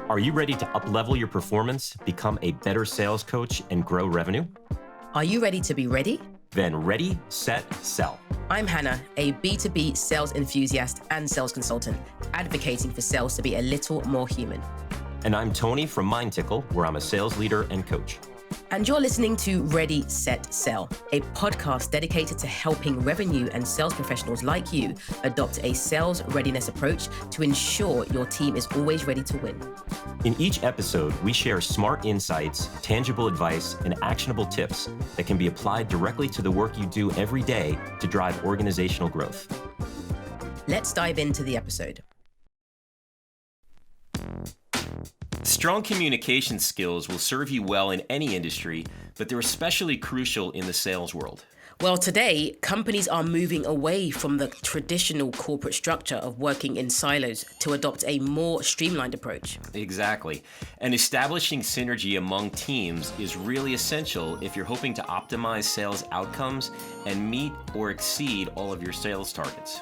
Are you ready to up-level your performance, become a better sales coach, and grow revenue? Are you ready to be ready? Then ready, set, sell. I'm Hannah, a B2B sales enthusiast and sales consultant, advocating for sales to be a little more human. And I'm Tony from Mindtickle, where I'm a sales leader and coach. And you're listening to Ready, Set, Sell, a podcast dedicated to helping revenue and sales professionals like you adopt a sales readiness approach to ensure your team is always ready to win. In each episode, we share smart insights, tangible advice, and actionable tips that can be applied directly to the work you do every day to drive organizational growth. Let's dive into the episode. Strong communication skills will serve you well in any industry, but they're especially crucial in the sales world. Well, today, companies are moving away from the traditional corporate structure of working in silos to adopt a more streamlined approach. Exactly. And establishing synergy among teams is really essential if you're hoping to optimize sales outcomes and meet or exceed all of your sales targets.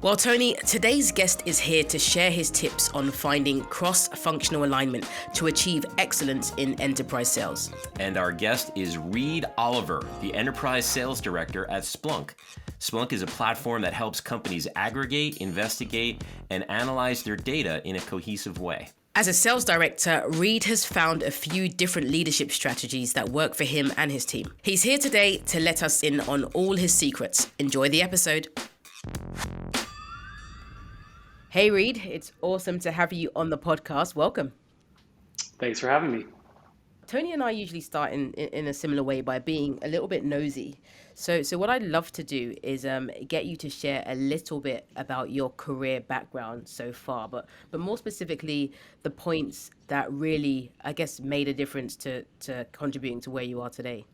Well, Tony, today's guest is here to share his tips on finding cross-functional alignment to achieve excellence in enterprise sales. And our guest is Reid Oliver, the Enterprise Sales Director at Splunk. Splunk is a platform that helps companies aggregate, investigate, and analyze their data in a cohesive way. As a sales director, Reid has found a few different leadership strategies that work for him and his team. He's here today to let us in on all his secrets. Enjoy the episode. Hey, Reid, it's awesome to have you on the podcast. Welcome. Thanks for having me. Tony and I usually start in a similar way by being a little bit nosy. So what I'd love to do is get you to share a little bit about your career background so far, but more specifically, the points that really, I guess, made a difference to contributing to where you are today.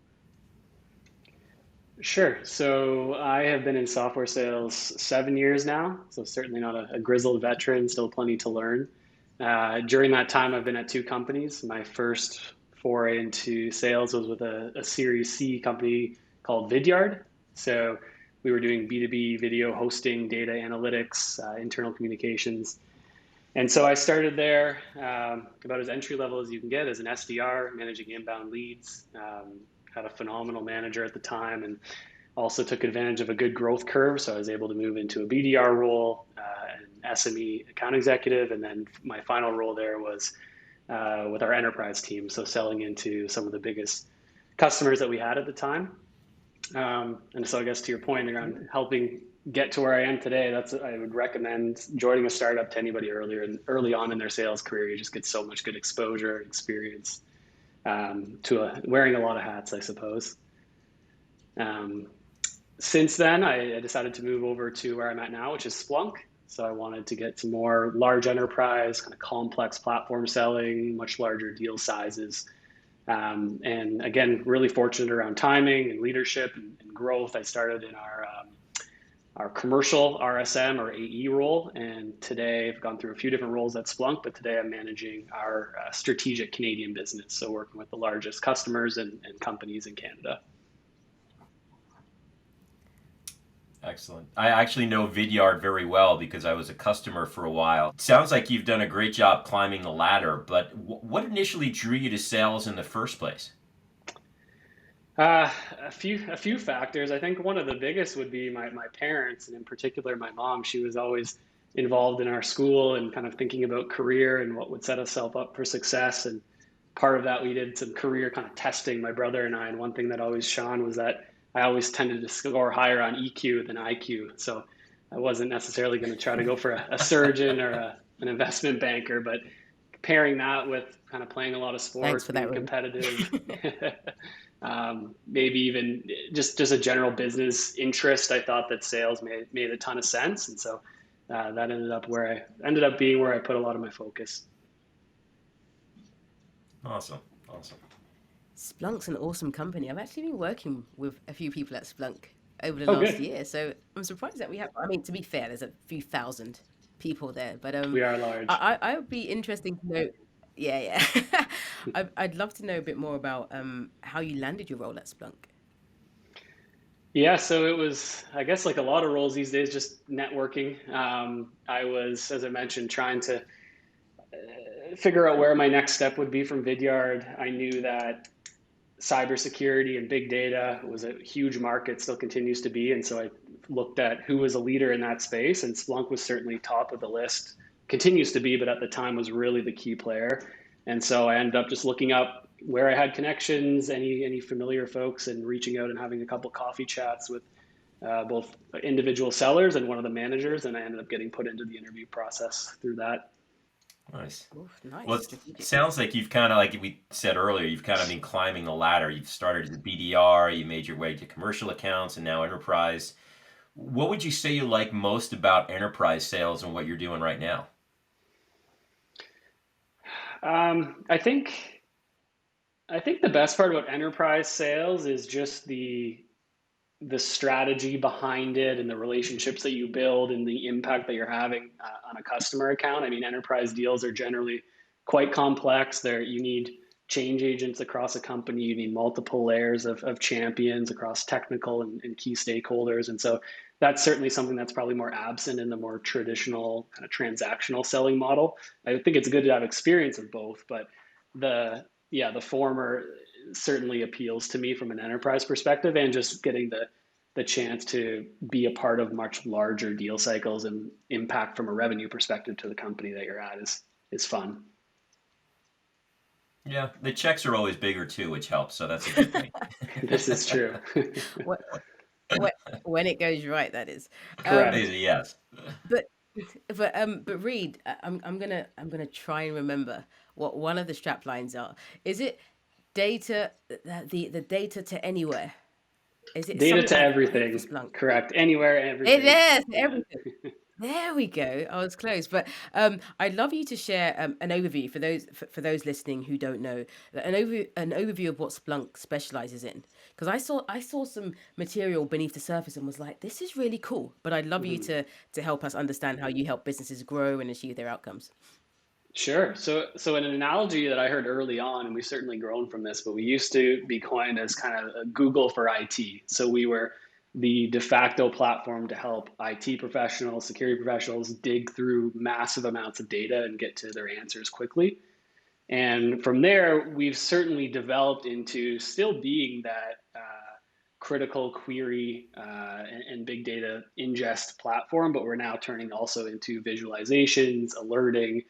Sure. So I have been in software sales 7 years now, so certainly not a grizzled veteran, still plenty to learn. During that time, I've been at two companies. My first foray into sales was with a Series C company called Vidyard. So we were doing B2B video hosting, data analytics, internal communications. And so I started there about as entry level as you can get as an SDR, managing inbound leads. Had a phenomenal manager at the time and also took advantage of a good growth curve. So I was able to move into a BDR role, an SME account executive. And then my final role there was with our enterprise team. So selling into some of the biggest customers that we had at the time. And so I guess to your point around helping get to where I am today, I would recommend joining a startup to anybody early on in their sales career. You just get so much good exposure and experience. Wearing a lot of hats, I suppose. Since then, I decided to move over to where I'm at now, which is Splunk. So I wanted to get to more large enterprise, kind of complex platform selling, much larger deal sizes. And again, really fortunate around timing and leadership and growth. I started in our commercial RSM or AE role. And today I've gone through a few different roles at Splunk, but today I'm managing our strategic Canadian business. So working with the largest customers and companies in Canada. Excellent. I actually know Vidyard very well because I was a customer for a while. Sounds like you've done a great job climbing the ladder, but what initially drew you to sales in the first place? A few factors. I think one of the biggest would be my parents, and in particular my mom. She was always involved in our school and kind of thinking about career and what would set herself up for success. And part of that, we did some career kind of testing, my brother and I. And one thing that always shone was that I always tended to score higher on EQ than IQ. So I wasn't necessarily going to try to go for a surgeon or an investment banker, but pairing that with kind of playing a lot of sports, being competitive. Maybe even just a general business interest. I thought that sales made a ton of sense, and so that ended up being where I put a lot of my focus. Awesome. Splunk's an awesome company. I've actually been working with a few people at Splunk over the last year, so I'm surprised that we have. I mean, to be fair, there's a few thousand people there, but we are large. I would be interesting to know. Yeah. I'd love to know a bit more about how you landed your role at Splunk. Yeah, so it was, I guess, like a lot of roles these days, just networking. I was, as I mentioned, trying to figure out where my next step would be from Vidyard. I knew that cybersecurity and big data was a huge market, still continues to be. And so I looked at who was a leader in that space, and Splunk was certainly top of the list, continues to be, but at the time was really the key player. And so I ended up just looking up where I had connections, any familiar folks, and reaching out and having a couple coffee chats with both individual sellers and one of the managers. And I ended up getting put into the interview process through that. Nice. Oof, nice, Well, it strategic. sounds like you've kind of, like we said earlier, you've kind of been climbing the ladder. You've started as a BDR, you made your way to commercial accounts, and now enterprise. What would you say you like most about enterprise sales and what you're doing right now? I think the best part about enterprise sales is just the strategy behind it and the relationships that you build and the impact that you're having on a customer account. I mean, enterprise deals are generally quite complex. You need change agents across a company. You need multiple layers of champions across technical and key stakeholders. And so that's certainly something that's probably more absent in the more traditional kind of transactional selling model. I think it's good to have experience of both, but the former certainly appeals to me from an enterprise perspective, and just getting the chance to be a part of much larger deal cycles and impact from a revenue perspective to the company that you're at is fun. Yeah, the checks are always bigger too, which helps. So that's a good thing. This is true. What, what, when it goes right, that is. Um, Correct. Yes. but but Reid, I'm gonna try and remember what one of the strap lines are. Is it data the data to anywhere? Is it Data something to like that for everything. Splunk? Correct. Anywhere, It everything. is Yeah. everything. There we go. I was close, but I'd love you to share an overview for those listening who don't know an overview of what Splunk specializes in. Because I saw some material beneath the surface and was like, this is really cool. But I'd love you Mhm. to help us understand how you help businesses grow and achieve their outcomes. Sure. So an analogy that I heard early on, and we've certainly grown from this, but we used to be coined as kind of a Google for IT. So we were the de facto platform to help IT professionals, security professionals dig through massive amounts of data and get to their answers quickly. And from there, we've certainly developed into still being that critical query and big data ingest platform, but we're now turning also into visualizations, alerting,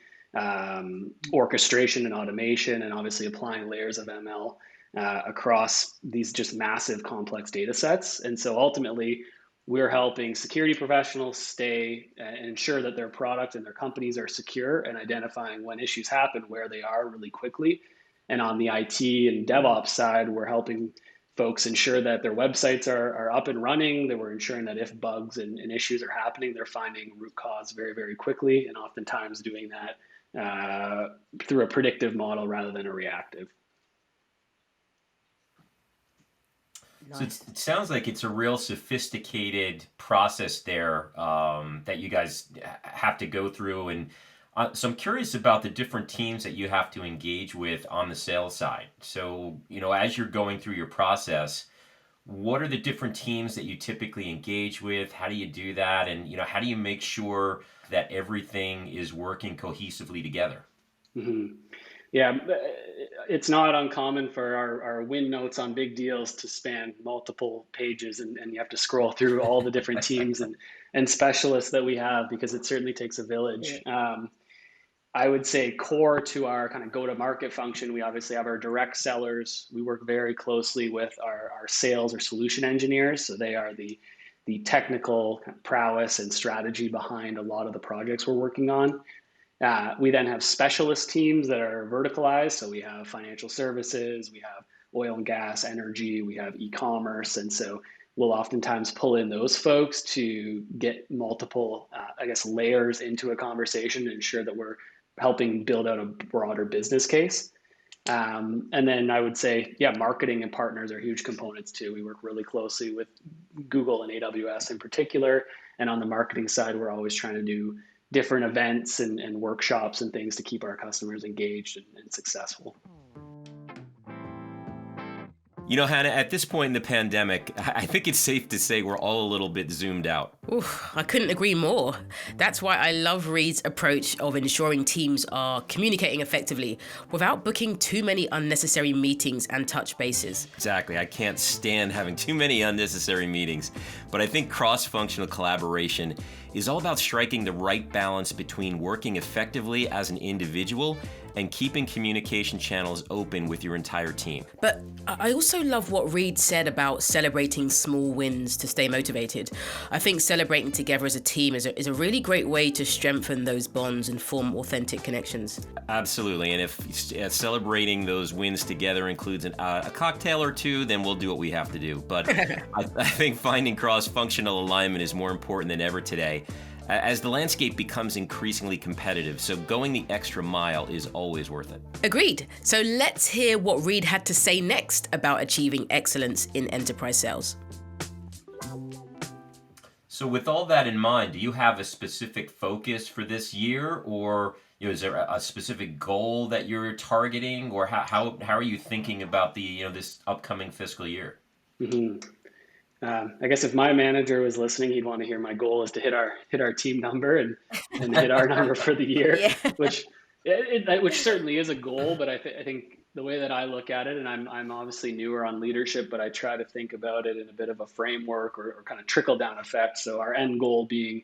orchestration and automation, and obviously applying layers of ML across these just massive complex data sets. And so ultimately, we're helping security professionals stay and ensure that their product and their companies are secure, and identifying when issues happen, where they are really quickly. And on the IT and DevOps side, we're helping folks ensure that their websites are up and running, that we're ensuring that if bugs and issues are happening, they're finding root cause very, very quickly, and oftentimes doing that through a predictive model rather than a reactive. So Nice. it sounds like it's a real sophisticated process there that you guys have to go through. And so I'm curious about the different teams that you have to engage with on the sales side. So, as you're going through your process, what are the different teams that you typically engage with? How do you do that? And, how do you make sure that everything is working cohesively together? Mm-hmm. Yeah, it's not uncommon for our win notes on big deals to span multiple pages, and you have to scroll through all the different teams and specialists that we have, because it certainly takes a Yeah. village. I would say core to our kind of go-to-market function, we obviously have our direct sellers. We work very closely with our sales or solution engineers. So they are the technical kind of prowess and strategy behind a lot of the projects we're working on. We then have specialist teams that are verticalized. So we have financial services, we have oil and gas, energy, we have e-commerce. And so we'll oftentimes pull in those folks to get multiple, layers into a conversation and ensure that we're helping build out a broader business case. And then I would say, yeah, marketing and partners are huge components too. We work really closely with Google and AWS in particular. And on the marketing side, we're always trying to do different events and workshops and things to keep our customers engaged and successful. You know, Hannah, at this point in the pandemic, I think it's safe to say we're all a little bit zoomed out. Oof, I couldn't agree more. That's why I love Reid's approach of ensuring teams are communicating effectively without booking too many unnecessary meetings and touch bases. Exactly. I can't stand having too many unnecessary meetings. But I think cross-functional collaboration is all about striking the right balance between working effectively as an individual and keeping communication channels open with your entire team. But I also love what Reid said about celebrating small wins to stay motivated. I think celebrating together as a team is a really great way to strengthen those bonds and form authentic connections. Absolutely. And if celebrating those wins together includes a cocktail or two, then we'll do what we have to do. But I think finding cross-functional alignment is more important than ever today, as the landscape becomes increasingly competitive, so going the extra mile is always worth it. Agreed. So let's hear what Reid had to say next about achieving excellence in enterprise sales. So with all that in mind, do you have a specific focus for this year, or is there a specific goal that you're targeting, or how are you thinking about the this upcoming fiscal year? Mm-hmm. I guess if my manager was listening, he'd want to hear my goal is to hit our team number and hit our number for the year, Yeah. which certainly is a goal. But I think the way that I look at it, and I'm obviously newer on leadership, but I try to think about it in a bit of a framework or kind of trickle down effect. So our end goal being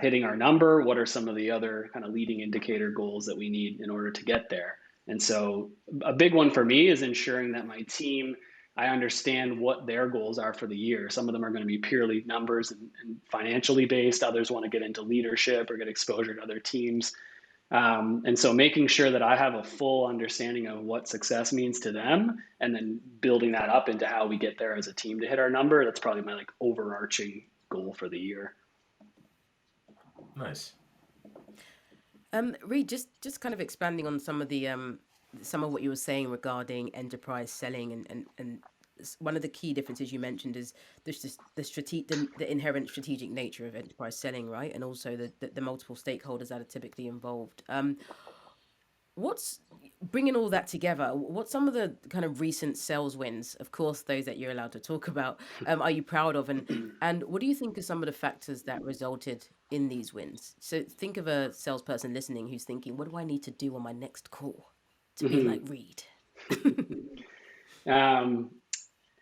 hitting our number. What are some of the other kind of leading indicator goals that we need in order to get there? And so a big one for me is ensuring that my team, I understand what their goals are for the year. Some of them are going to be purely numbers and financially based. Others want to get into leadership or get exposure to other teams. And so making sure that I have a full understanding of what success means to them, and then building that up into how we get there as a team to hit our number. That's probably my overarching goal for the year. Nice. Reid, just kind of expanding on some of what you were saying regarding enterprise selling, and one of the key differences you mentioned is the inherent strategic nature of enterprise selling, right? And also the multiple stakeholders that are typically involved. What's bringing all that together? What's some of the kind of recent sales wins, of course, those that you're allowed to talk about, are you proud of? And what do you think are some of the factors that resulted in these wins? So think of a salesperson listening who's thinking, what do I need to do on my next call to be like Reid?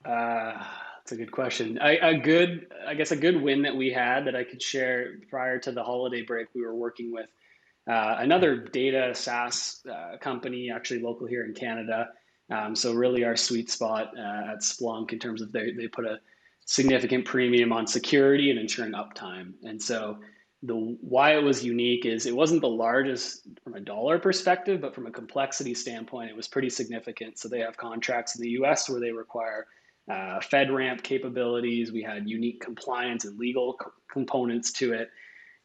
That's a good question. I guess a good win that we had that I could share prior to the holiday break. We were working with another data SaaS company, actually local here in Canada. So really our sweet spot at Splunk in terms of they put a significant premium on security and ensuring uptime. And so why it was unique is it wasn't the largest from a dollar perspective, but from a complexity standpoint, it was pretty significant. So they have contracts in the US where they require FedRAMP capabilities. We had unique compliance and legal components to it.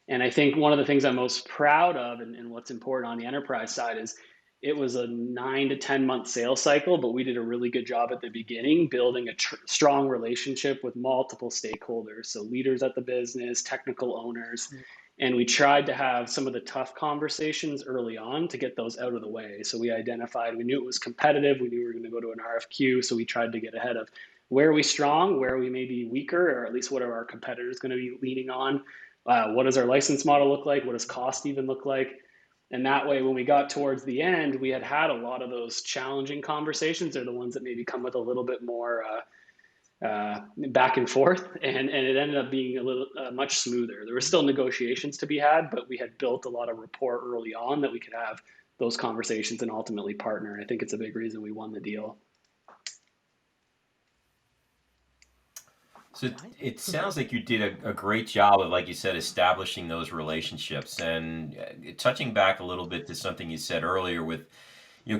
And I think one of the things I'm most proud of and what's important on the enterprise side is it was a 9 to 10 month sales cycle, but we did a really good job at the beginning building a strong relationship with multiple stakeholders. So leaders at the business, technical owners, and we tried to have some of the tough conversations early on to get those out of the way. So we knew it was competitive. We knew we were going to go to an RFQ. So we tried to get ahead of where are we strong, where are we maybe weaker, or at least what are our competitors going to be leaning on? What does our license model look like? What does cost even look like? And that way, when we got towards the end, we had a lot of those challenging conversations. They're the ones that maybe come with a little bit more back and forth, and it ended up being a little much smoother. There were still negotiations to be had, but we had built a lot of rapport early on that we could have those conversations and ultimately partner. And I think it's a big reason we won the deal. So it sounds like you did a great job of, like you said, establishing those relationships, and touching back a little bit to something you said earlier with,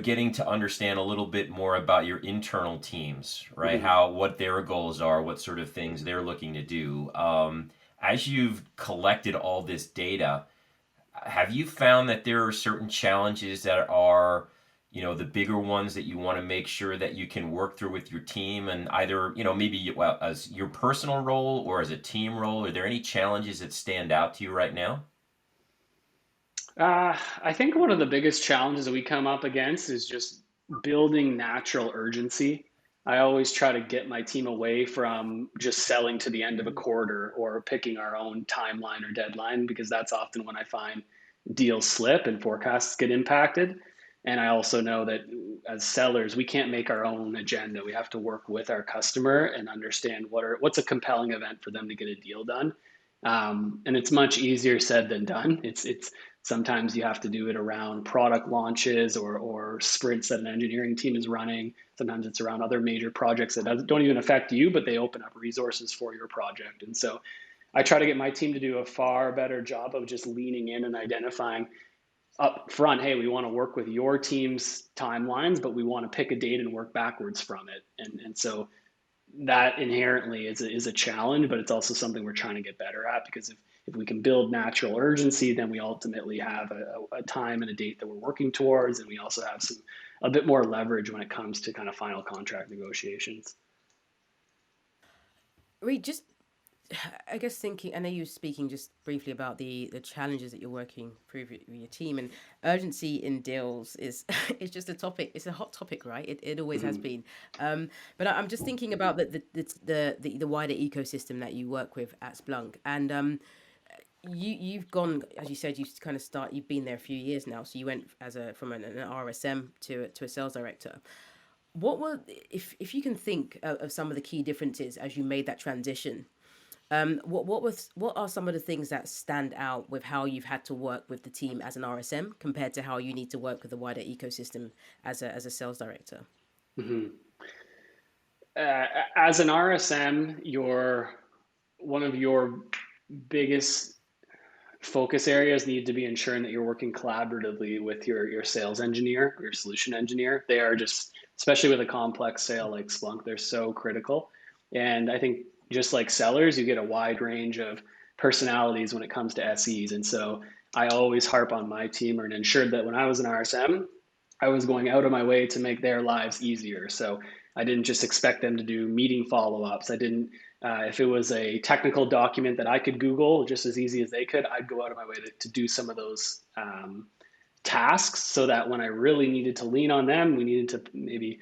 getting to understand a little bit more about your internal teams, right? What their goals are, what sort of things they're looking to do. As you've collected all this data, have you found that there are certain challenges that are the bigger ones that you want to make sure that you can work through with your team, and either, maybe as your personal role or as a team role? Are there any challenges that stand out to you right now? I think one of the biggest challenges that we come up against is just building natural urgency I always try to get my team away from just selling to the end of a quarter or picking our own timeline or deadline, because that's often when I find deals slip and forecasts get impacted. And I also know that as sellers, we can't make our own agenda. We have to work with our customer and understand what's a compelling event for them to get a deal done. And it's much easier said than done. It's sometimes you have to do it around product launches or sprints that an engineering team is running. Sometimes it's around other major projects that don't even affect you, but they open up resources for your project. And so I try to get my team to do a far better job of just leaning in and identifying up front, hey, we want to work with your team's timelines, but we want to pick a date and work backwards from it. And so that inherently is a challenge, but it's also something we're trying to get better at, because if we can build natural urgency, then we ultimately have a time and a date that we're working towards. And we also have a bit more leverage when it comes to kind of final contract negotiations. Reid, just I guess thinking, I know you were speaking just briefly about the challenges that you're working through with your team, and urgency in deals is it's just a topic. It's a hot topic, right? It always has Mm-hmm. been. But I'm just thinking about the wider ecosystem that you work with at Splunk, and you've gone, as you said, you've been there a few years now, so you went from an RSM to a sales director. What were, if you can think of some of the key differences as you made that transition, what are some of the things that stand out with how you've had to work with the team as an RSM compared to how you need to work with the wider ecosystem as a sales director? Mm-hmm. As an RSM, one of your biggest focus areas need to be ensuring that you're working collaboratively with your sales engineer, your solution engineer. They are just, especially with a complex sale like Splunk, they're so critical. And I think just like sellers, you get a wide range of personalities when it comes to SEs. And so I always harp on my team and ensured that when I was an RSM, I was going out of my way to make their lives easier. So I didn't just expect them to do meeting follow-ups. I didn't, if it was a technical document that I could Google just as easy as they could, I'd go out of my way to do some of those tasks, so that when I really needed to lean on them, we needed to maybe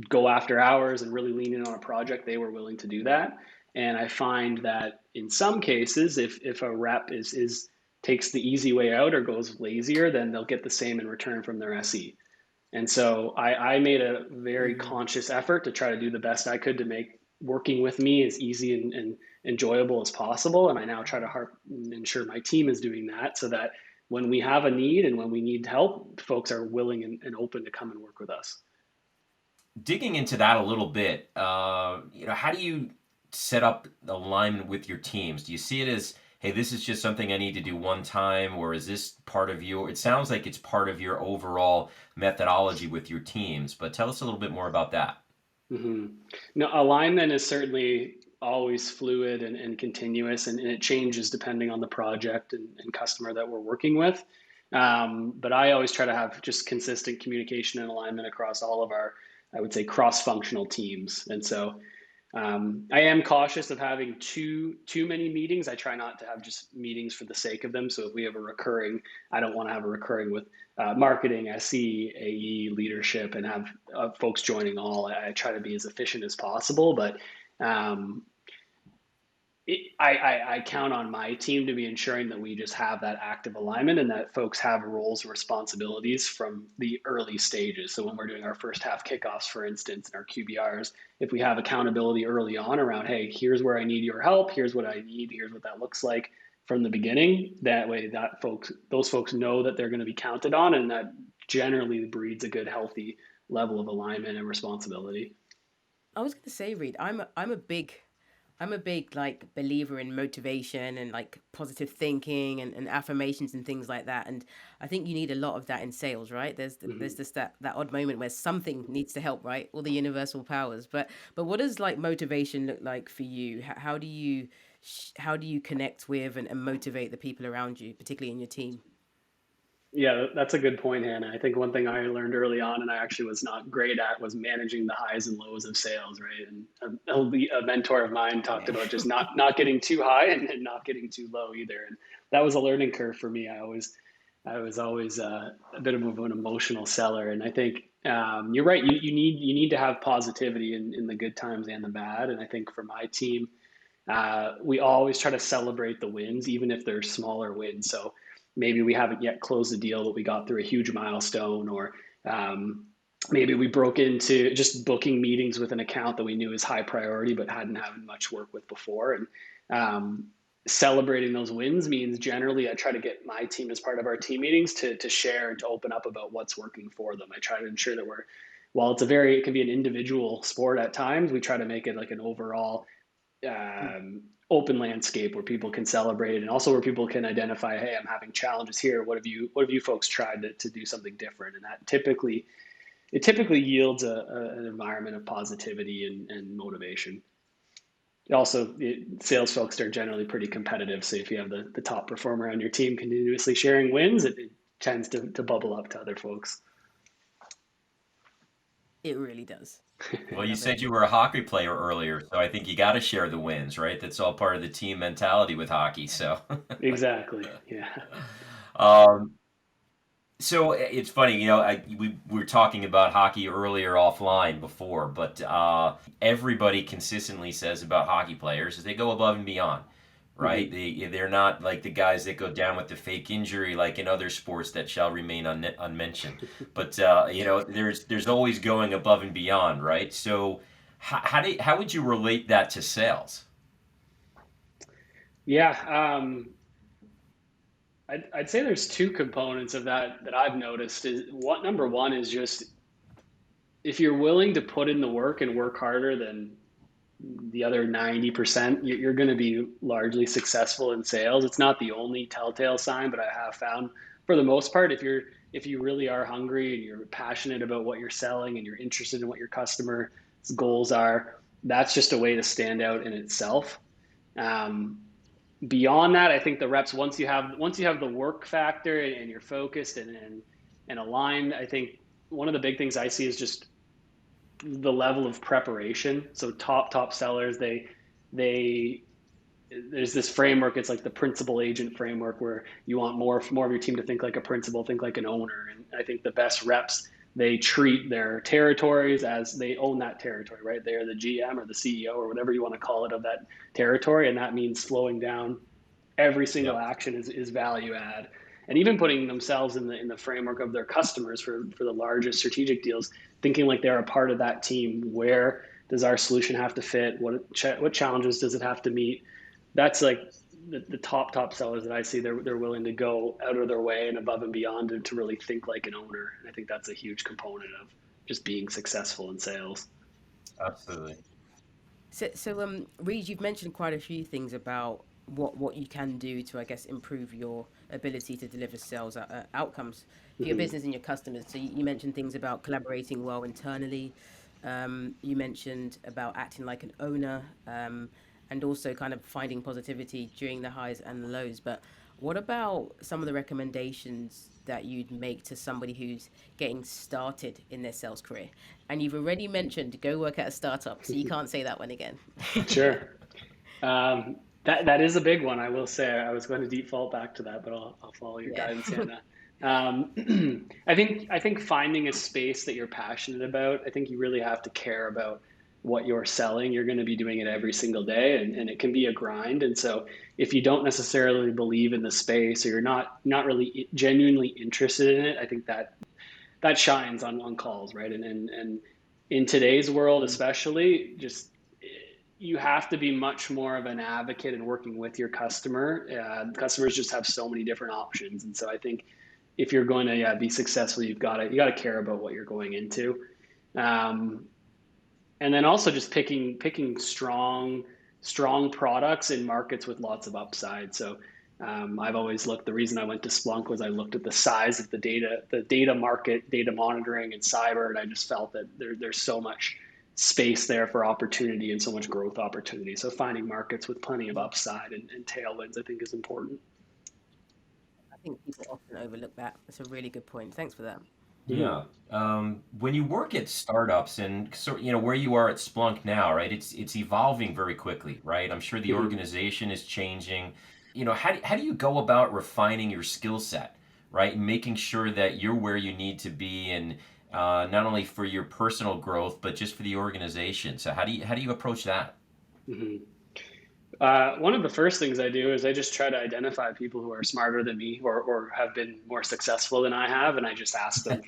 go after hours and really lean in on a project, they were willing to do that. And I find that in some cases, if a rep is takes the easy way out or goes lazier, then they'll get the same in return from their SE. And so I made a very Mm. conscious effort to try to do the best I could to make working with me as easy and enjoyable as possible. And I now try to ensure my team is doing that, so that when we have a need and when we need help, folks are willing and open to come and work with us. Digging into that a little bit, how do you set up alignment with your teams? Do you see it as, hey, this is just something I need to do one time, or is this part of your? It sounds like it's part of your overall methodology with your teams, but tell us a little bit more about that. Mm-hmm. No, alignment is certainly always fluid and continuous, and it changes depending on the project and customer that we're working with. But I always try to have just consistent communication and alignment across all of our, I would say, cross-functional teams. And so I am cautious of having too many meetings. I try not to have just meetings for the sake of them. So if we have a recurring, I don't want to have a recurring with marketing, SE, AE, leadership, and have folks joining all. I try to be as efficient as possible, but um, I count on my team to be ensuring that we just have that active alignment and that folks have roles and responsibilities from the early stages. So when we're doing our first half kickoffs, for instance, in our QBRs, if we have accountability early on around, hey, here's where I need your help, here's what I need, here's what that looks like from the beginning, that way those folks know that they're going to be counted on, and that generally breeds a good, healthy level of alignment and responsibility. I was going to say, Reid, I'm a big like believer in motivation and like positive thinking and affirmations and things like that. And I think you need a lot of that in sales, right? There's Mm-hmm. just that odd moment where something needs to help, right? All the universal powers. But what does like motivation look like for you? How do you connect with and motivate the people around you, particularly in your team? Yeah, that's a good point, Hannah. I think one thing I learned early on, and I actually was not great at, was managing the highs and lows of sales, right? And a mentor of mine talked Yeah. about just not getting too high and not getting too low either. And that was a learning curve for me. I always I was always a bit of an emotional seller, and I think you're right. You need to have positivity in the good times and the bad. And I think for my team, we always try to celebrate the wins, even if they're smaller wins. So maybe we haven't yet closed the deal, but we got through a huge milestone, or um, maybe we broke into just booking meetings with an account that we knew is high priority, but hadn't had much work with before. And um, celebrating those wins means generally I try to get my team as part of our team meetings to share and to open up about what's working for them. I try to ensure that while it can be an individual sport at times, we try to make it like an overall open landscape where people can celebrate, and also where people can identify, hey, I'm having challenges here. What have you folks tried to do something different? And that typically yields an environment of positivity and motivation. Also, sales folks are generally pretty competitive. So if you have the top performer on your team continuously sharing wins, it tends to bubble up to other folks. It really does. I Well, you love it. said you were a hockey player earlier, so I think you got to share the wins, right? That's all part of the team mentality with hockey. So, Exactly. Yeah. um, so it's funny, we were talking about hockey earlier offline before, but everybody consistently says about hockey players is they go above and beyond, right? Mhm. They're not like the guys that go down with the fake injury like in other sports that shall remain unmentioned. But there's always going above and beyond, right? So how would you relate that to sales? Yeah. I'd say there's two components of that I've noticed. Is what Number one is just if you're willing to put in the work and work harder than the other 90%, you're going to be largely successful in sales. It's not the only telltale sign, but I have found for the most part, if you really are hungry and you're passionate about what you're selling and you're interested in what your customer's goals are, that's just a way to stand out in itself. Um, Beyond that, I think the reps, once you have the work factor and you're focused and aligned, I think one of the big things I see is just the level of preparation. So top sellers, they there's this framework. It's like the principal agent framework where you want more of your team to think like a principal, think like an owner. And I think the best reps, they treat their territories as they own that territory, right? They are the GM or the CEO or whatever you want to call it of that territory, and that means slowing down every single Yep. action is value add, and even putting themselves in the framework of their customers for the largest strategic deals, thinking like they're a part of that team. Where does our solution have to fit? What challenges does it have to meet? That's like the top sellers that I see. They're willing to go out of their way and above and beyond to really think like an owner. And I think that's a huge component of just being successful in sales. Absolutely. So, Reid, you've mentioned quite a few things about what you can do to, I guess, improve your ability to deliver sales outcomes for your Mm-hmm. business and your customers. So you mentioned things about collaborating well internally. You mentioned about acting like an owner, and also kind of finding positivity during the highs and the lows. But what about some of the recommendations that you'd make to somebody who's getting started in their sales career? And you've already mentioned go work at a startup, so you can't say that one again. Sure. That is a big one. I will say I was going to default back to that, but I'll follow your Yeah. guidance, Hannah. I think finding a space that you're passionate about. I think you really have to care about what you're selling. You're going to be doing it every single day, and it can be a grind. And so, if you don't necessarily believe in the space, or you're not really genuinely interested in it, I think that shines on calls, right? And in today's world, Mm. especially, just you have to be much more of an advocate and working with your customer. Customers just have so many different options, and so I think if you're going to, yeah, be successful, you got to care about what you're going into. Um, and then also just picking strong products in markets with lots of upside. So I've always looked. The reason I went to Splunk was I looked at the size of the data market, data monitoring, and cyber, and I just felt that there's so much space there for opportunity and so much growth opportunity. So finding markets with plenty of Mm. upside and tailwinds, I think, is important. I think people often overlook that. That's a really good point. Thanks for that. Mm-hmm. Yeah. When you work at startups and where you are at Splunk now, right? It's evolving very quickly, right? I'm sure the Mm-hmm. organization is changing. How do you go about refining your skill set, right? And making sure that you're where you need to be, and not only for your personal growth, but just for the organization. So how do you approach that? Mhm. One of the first things I do is I just try to identify people who are smarter than me or have been more successful than I have, and I just ask them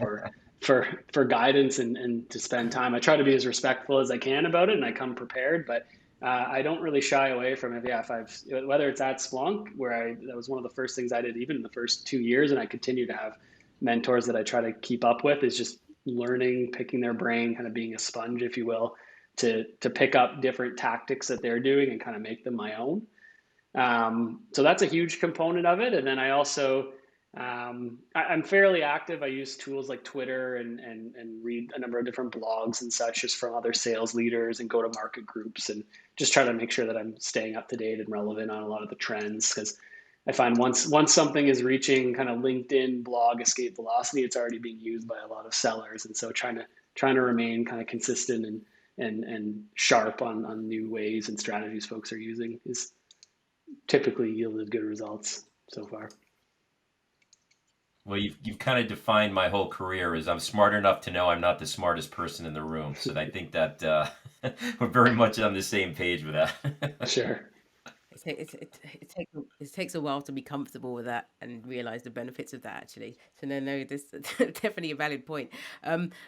for guidance and to spend time. I try to be as respectful as I can about it, and I come prepared, but I don't really shy away from it. Yeah, if I've whether it's at Splunk, where that was one of the first things I did, even in the first 2 years, and I continue to have mentors that I try to keep up with, is just learning, picking their brain, kind of being a sponge, if you will, to pick up different tactics that they're doing and kind of make them my own. So that's a huge component of it. And then I also I'm fairly active. I use tools like Twitter and read a number of different blogs and such, just from other sales leaders, and go to market groups and just try to make sure that I'm staying up to date and relevant on a lot of the trends. Because I find once something is reaching kind of LinkedIn blog escape velocity, it's already being used by a lot of sellers. And so trying to remain kind of consistent and sharp on new ways and strategies folks are using is typically yielded good results so far. Well, you've kind of defined my whole career as I'm smart enough to know I'm not the smartest person in the room. So I think that we're very much on the same page with that. Sure. It takes a while to be comfortable with that and realize the benefits of that, actually. So no, this is definitely a valid point.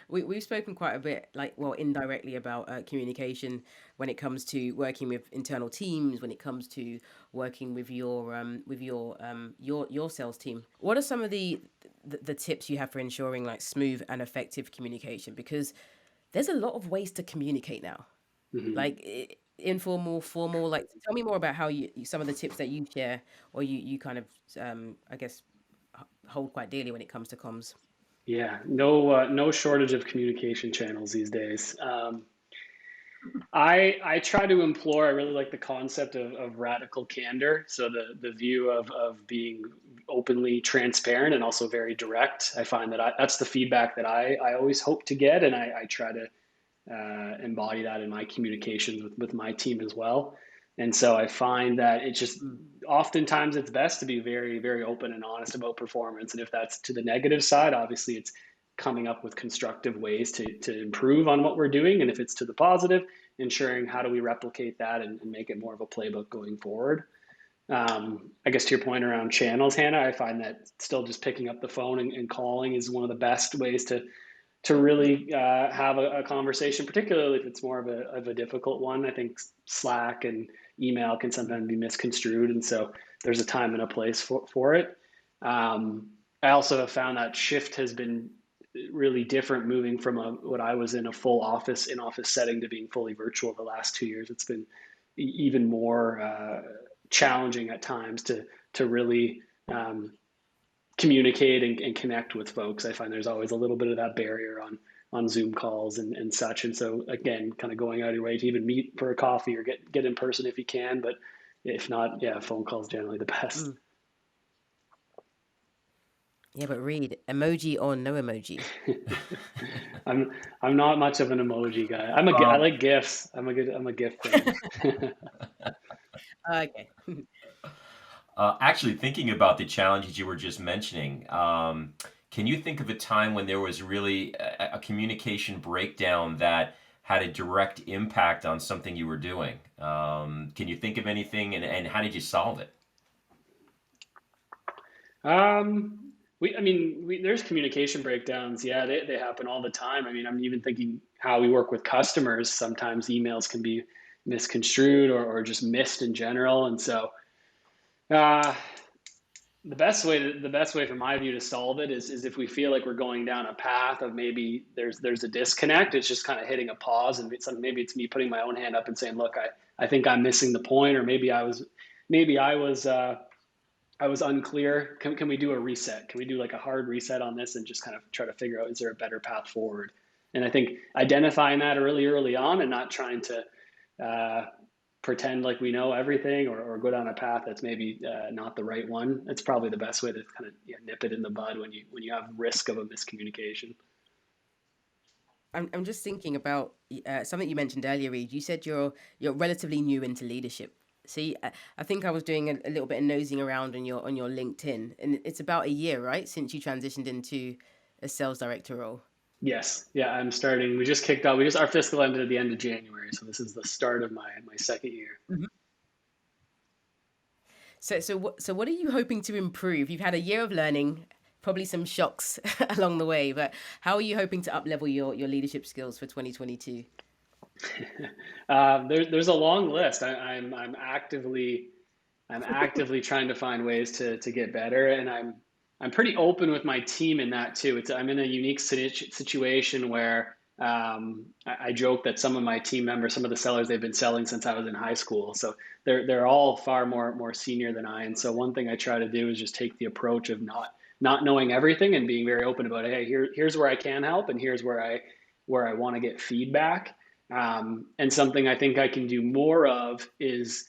We've spoken quite a bit, like, well, indirectly, about communication when it comes to working with internal teams, when it comes to working with your sales team. What are some of the tips you have for ensuring like smooth and effective communication? Because there's a lot of ways to communicate now, Hmm. like informal, formal. Like, tell me more about how some of the tips that you share, or you kind of I guess hold quite dearly when it comes to comms. Yeah, no shortage of communication channels these days. I try to implore. I really like the concept of radical candor. So the view of being openly transparent and also very direct. I find that that's the feedback that I always hope to get, and I try to embody that in my communications with my team as well. And so I find that it's just Mm. oftentimes it's best to be very, very open and honest about performance. And if that's to the negative side, obviously it's coming up with constructive ways to improve on what we're doing. And if it's to the positive, ensuring how do we replicate that and make it more of a playbook going forward. I guess to your point around channels, Hannah, I find that still just picking up the phone and calling is one of the best ways to really have a conversation, particularly if it's more of a difficult one. I think Slack and email can sometimes be misconstrued, and so there's a time and a place for it. I also have found that shift has been really different, moving from what I was in a full office in office setting to being fully virtual the last 2 years. It's been even more challenging at times to really communicate and connect with folks. I find there's always a little bit of that barrier on Zoom calls and such. And so again, kind of going out of your way to even meet for a coffee or get in person if you can. But if not, yeah, phone calls generally the best. Mm. Yeah, but Reid, emoji or no emoji? I'm I'm not much of an emoji guy. I Um, like GIFs. I'm a GIF fan. Okay. Actually, thinking about the challenges you were just mentioning, can you think of a time when there was really a communication breakdown that had a direct impact on something you were doing? Can you think of anything, and how did you solve it? I mean, there's communication breakdowns. Yeah, they happen all the time. I mean, I'm even thinking how we work with customers. Sometimes emails can be misconstrued or just missed in general. And so, uh, the best way from my view to solve it is if we feel like we're going down a path of maybe there's a disconnect. It's just kind of hitting a pause, and maybe it's me putting my own hand up and saying, look, I think I'm missing the point, or maybe I was unclear. Can we do a reset? Can we do like a hard reset on this and just kind of try to figure out, is there a better path forward? And I think identifying that really early on and not trying to uh, pretend like we know everything or go down a path that's maybe not the right one. It's probably the best way to kind of, yeah, nip it in the bud when you have risk of a miscommunication. I'm just thinking about something you mentioned earlier, Reid. You said you're relatively new into leadership. See, I think I was doing a little bit of nosing around on your LinkedIn, and it's about a year, right, since you transitioned into a sales director role. Yes, yeah, I'm starting. We just kicked off. We just our fiscal ended at the end of January, so this is the start of my second year. Mhm. So what are you hoping to improve? You've had a year of learning, probably some shocks along the way, but how are you hoping to up level your leadership skills for 2022? There's a long list. I'm actively trying to find ways to get better, and I'm pretty open with my team in that too. I'm in a unique situation where I joke that some of my team members, some of the sellers, they've been selling since I was in high school, so they're all far more senior than I. And so one thing I try to do is just take the approach of not knowing everything and being very open about, hey, here's where I can help, and here's where I want to get feedback. And something I think I can do more of is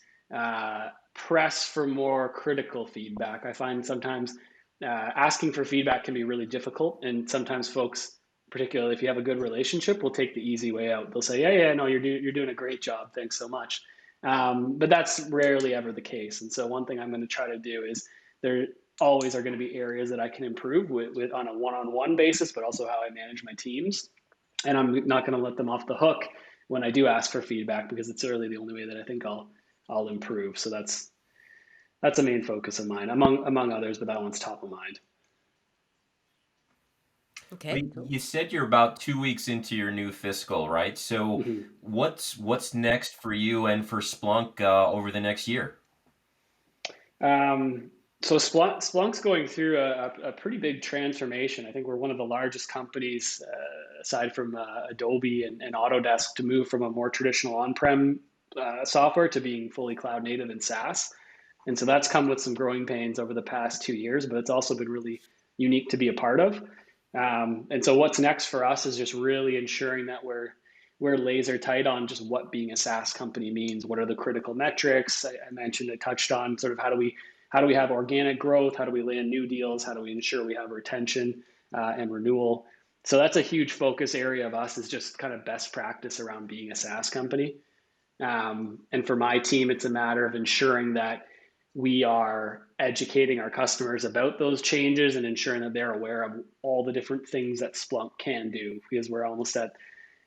press for more critical feedback. I find sometimes asking for feedback can be really difficult, and sometimes folks, particularly if you have a good relationship, will take the easy way out. They'll say, "Yeah, no, you're doing a great job. Thanks so much." But that's rarely ever the case. And so one thing I'm going to try to do is there always are going to be areas that I can improve with on a one-on-one basis, but also how I manage my teams. And I'm not going to let them off the hook when I do ask for feedback, because it's really the only way that I think I'll improve. So that's a main focus of mine, among others, but that one's top of mind. Well, Okay, cool. you said you're about 2 weeks into your new fiscal, right? So Mm-hmm. what's next for you and for Splunk over the next year? So Splunk's going through a pretty big transformation. I think we're one of the largest companies, aside from Adobe and Autodesk, to move from a more traditional on-prem software to being fully cloud native and SaaS. And so that's come with some growing pains over the past 2 years, but it's also been really unique to be a part of. And so what's next for us is just really ensuring that we're laser tight on just what being a SaaS company means. What are the critical metrics? I mentioned, I touched on sort of how do we have organic growth? How do we land new deals? How do we ensure we have retention and renewal? So that's a huge focus area of us, is just kind of best practice around being a SaaS company. And for my team, it's a matter of ensuring that we are educating our customers about those changes and ensuring that they're aware of all the different things that Splunk can do, because we're almost at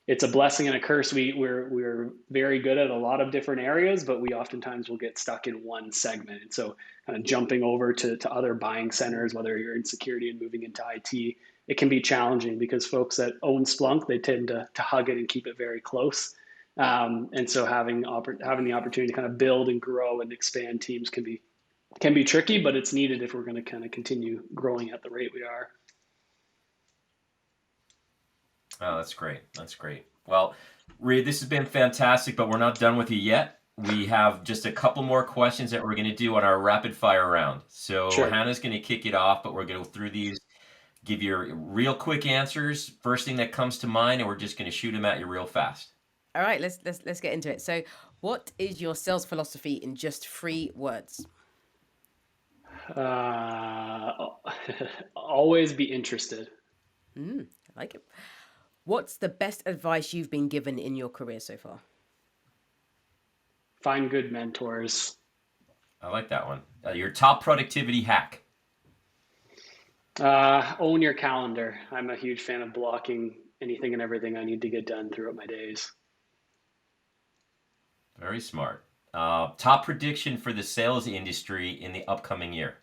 it's a blessing and a curse. We're very good at a lot of different areas, but we oftentimes will get stuck in one segment. And so kind of jumping over to other buying centers, whether you're in security and moving into IT, it can be challenging because folks that own Splunk, they tend to hug it and keep it very close. And so having the opportunity to kind of build and grow and expand teams can be tricky, but it's needed if we're going to kind of continue growing at the rate we are. Oh, that's great. That's great. Well, Reid, this has been fantastic, but we're not done with you yet. We have just a couple more questions that we're going to do on our rapid fire round. So Sure. Hannah's going to kick it off, but we're going to go through these, give you real quick answers, first thing that comes to mind, and we're just going to shoot them at you real fast. All right, let's get into it. So, what is your sales philosophy in just 3 words? Uh, always be interested. I like it. What's the best advice you've been given in your career so far? Find good mentors. I like that one. Your top productivity hack. Own your calendar. I'm a huge fan of blocking anything and everything I need to get done throughout my days. Very smart. Top prediction for the sales industry in the upcoming year.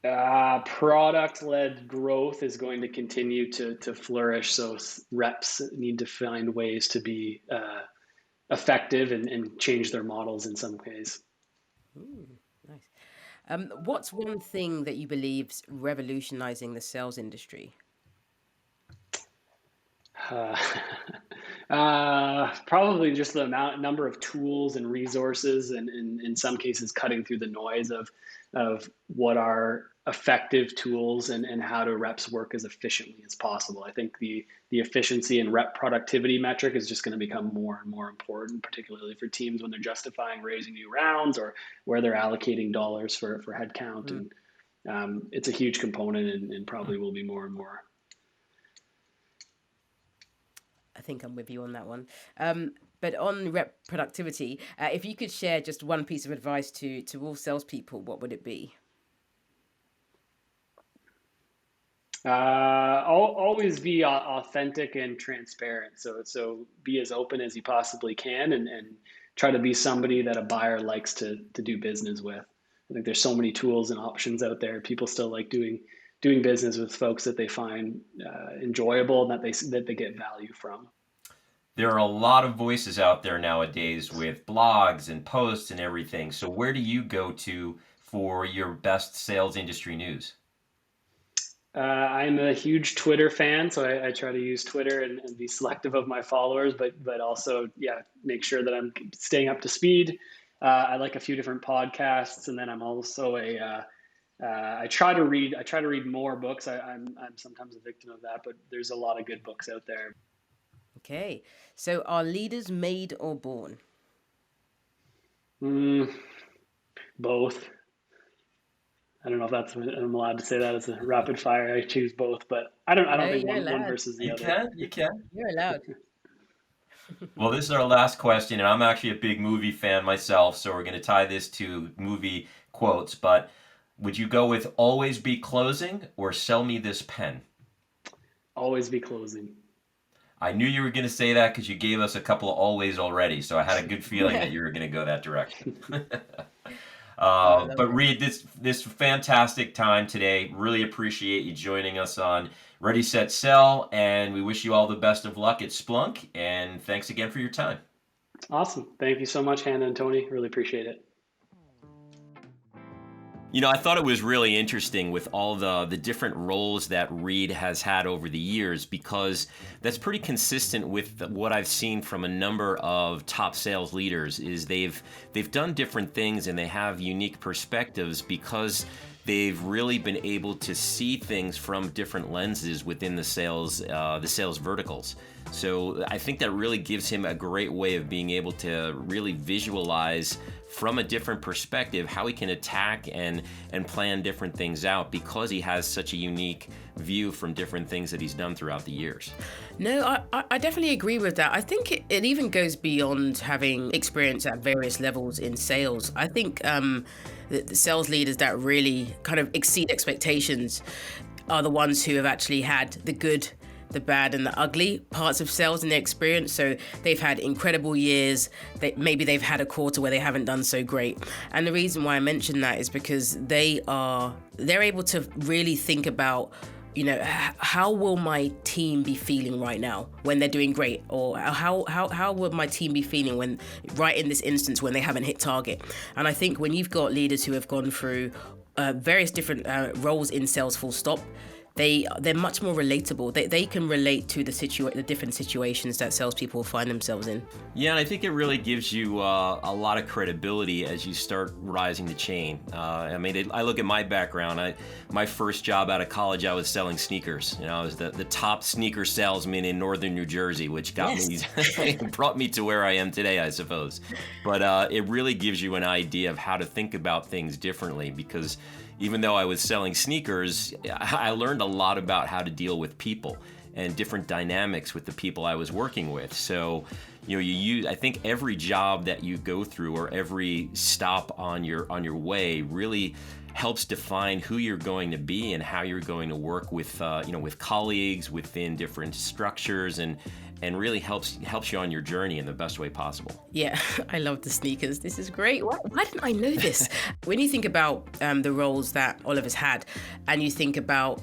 Product-led growth is going to continue to flourish. So reps need to find ways to be effective and change their models in some ways. Nice. What's one thing that you believe's revolutionizing the sales industry? Uh, Probably just the number of tools and resources, and in some cases, cutting through the noise of what are effective tools and how do reps work as efficiently as possible. I think the efficiency and rep productivity metric is just going to become more and more important, particularly for teams when they're justifying raising new rounds or where they're allocating dollars for headcount. Mm, And it's a huge component, and probably will be more and more. I think I'm with you on that one. But on rep productivity, if you could share just one piece of advice to all salespeople, what would it be? Always be authentic and transparent. So be as open as you possibly can, and try to be somebody that a buyer likes to do business with. I think there's so many tools and options out there. People still like doing business with folks that they find enjoyable and that they get value from. There are a lot of voices out there nowadays with blogs and posts and everything. So where do you go to for your best sales industry news? I'm a huge Twitter fan, so I try to use Twitter and be selective of my followers, but also, yeah, make sure that I'm staying up to speed. I like a few different podcasts, and then I'm also I try to read. I try to read more books. I'm sometimes a victim of that, but there's a lot of good books out there. Okay, so are leaders made or born? Mm, both. I don't know if I'm allowed to say that as a rapid fire. I choose both, but I No, don't think you're one allowed. versus the You other. can, you can. You're allowed. Well, this is our last question, and I'm actually a big movie fan myself, so we're going to tie this to movie quotes. But would you go with always be closing or sell me this pen? Always be closing. I knew you were going to say that because you gave us a couple of always already, so I had a good feeling that you were going to go that direction. Oh, I love But it. Reid, this fantastic time today. Really appreciate you joining us on Ready, Set, Sell, and we wish you all the best of luck at Splunk. And thanks again for your time. Awesome. Thank you so much, Hannah and Tony. Really appreciate it. You know, I thought it was really interesting with all the different roles that Reid has had over the years, because that's pretty consistent with what I've seen from a number of top sales leaders. Is they've done different things and they have unique perspectives because they've really been able to see things from different lenses within the sales verticals. So I think that really gives him a great way of being able to really visualize from a different perspective how he can attack and plan different things out, because he has such a unique view from different things that he's done throughout the years. No, I definitely agree with that. I think it even goes beyond having experience at various levels in sales. I think the sales leaders that really kind of exceed expectations are the ones who have actually had the good, the bad, and the ugly parts of sales in their experience. So they've had incredible years. Maybe they've had a quarter where they haven't done so great. And the reason why I mention that is because they're able to really think about, you know, how will my team be feeling right now when they're doing great, or how would my team be feeling when, right in this instance, when they haven't hit target. And I think when you've got leaders who have gone through various different roles in sales, full stop, they're much more relatable. They can relate to the different situations that salespeople find themselves in. Yeah, and I think it really gives you a lot of credibility as you start rising the chain. I mean, I look at my background. My first job out of college, I was selling sneakers. You know, I was the top sneaker salesman in northern New Jersey, which brought me to where I am today, I suppose. But it really gives you an idea of how to think about things differently, because even though I was selling sneakers, I learned a lot about how to deal with people and different dynamics with the people I was working with. So, you know, I think every job that you go through, or every stop on your way, really helps define who you're going to be and how you're going to work with with colleagues within different structures, and really helps you on your journey in the best way possible. Yeah, I love the sneakers. This is great. Why didn't I know this? When you think about the roles that Oliver's had, and you think about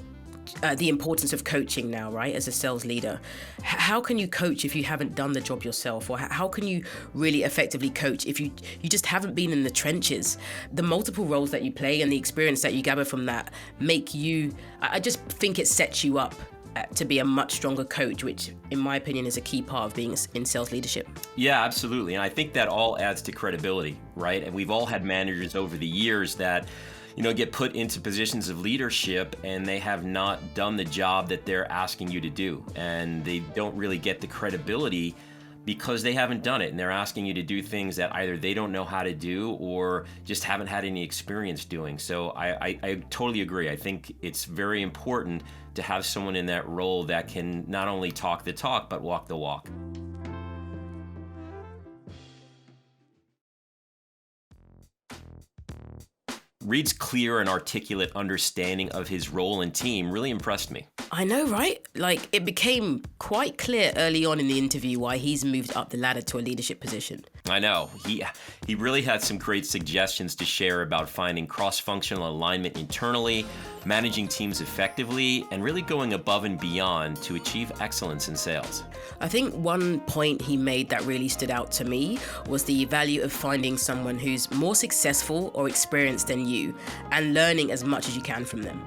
the importance of coaching now, right, as a sales leader, how can you coach if you haven't done the job yourself? Or how can you really effectively coach if you just haven't been in the trenches? The multiple roles that you play and the experience that you gather from that make you, I just think it sets you up to be a much stronger coach, which in my opinion is a key part of being in sales leadership. Yeah, absolutely. And I think that all adds to credibility, right? And we've all had managers over the years that, you know, get put into positions of leadership and they have not done the job that they're asking you to do. And they don't really get the credibility because they haven't done it, and they're asking you to do things that either they don't know how to do or just haven't had any experience doing. So I totally agree. I think it's very important to have someone in that role that can not only talk the talk, but walk the walk. Reid's clear and articulate understanding of his role and team really impressed me. I know, right? Like, it became quite clear early on in the interview why he's moved up the ladder to a leadership position. I know. He really had some great suggestions to share about finding cross-functional alignment internally, managing teams effectively, and really going above and beyond to achieve excellence in sales. I think one point he made that really stood out to me was the value of finding someone who's more successful or experienced than you and learning as much as you can from them.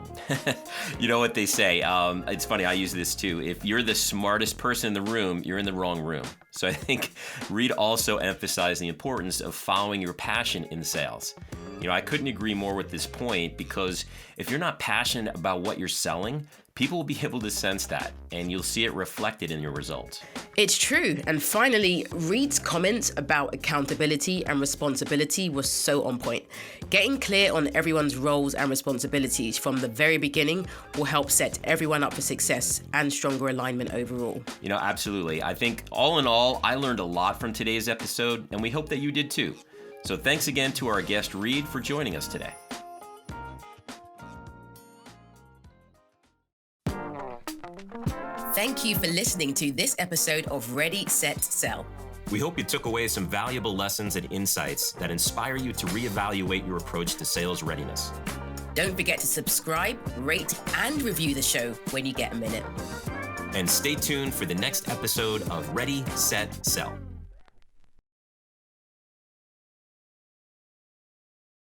You know what they say? It's funny, I use this too. If you're the smartest person in the room, you're in the wrong room. So I think Reid also emphasized the importance of following your passion in sales. You know, I couldn't agree more with this point, because if you're not passionate about what you're selling, people will be able to sense that, and you'll see it reflected in your results. It's true. And finally, Reid's comments about accountability and responsibility was so on point. Getting clear on everyone's roles and responsibilities from the very beginning will help set everyone up for success and stronger alignment overall. You know, absolutely. I think all in all, I learned a lot from today's episode, and we hope that you did too. So thanks again to our guest Reid for joining us today. Thank you for listening to this episode of Ready, Set, Sell. We hope you took away some valuable lessons and insights that inspire you to reevaluate your approach to sales readiness. Don't forget to subscribe, rate, and review the show when you get a minute. And stay tuned for the next episode of Ready, Set, Sell.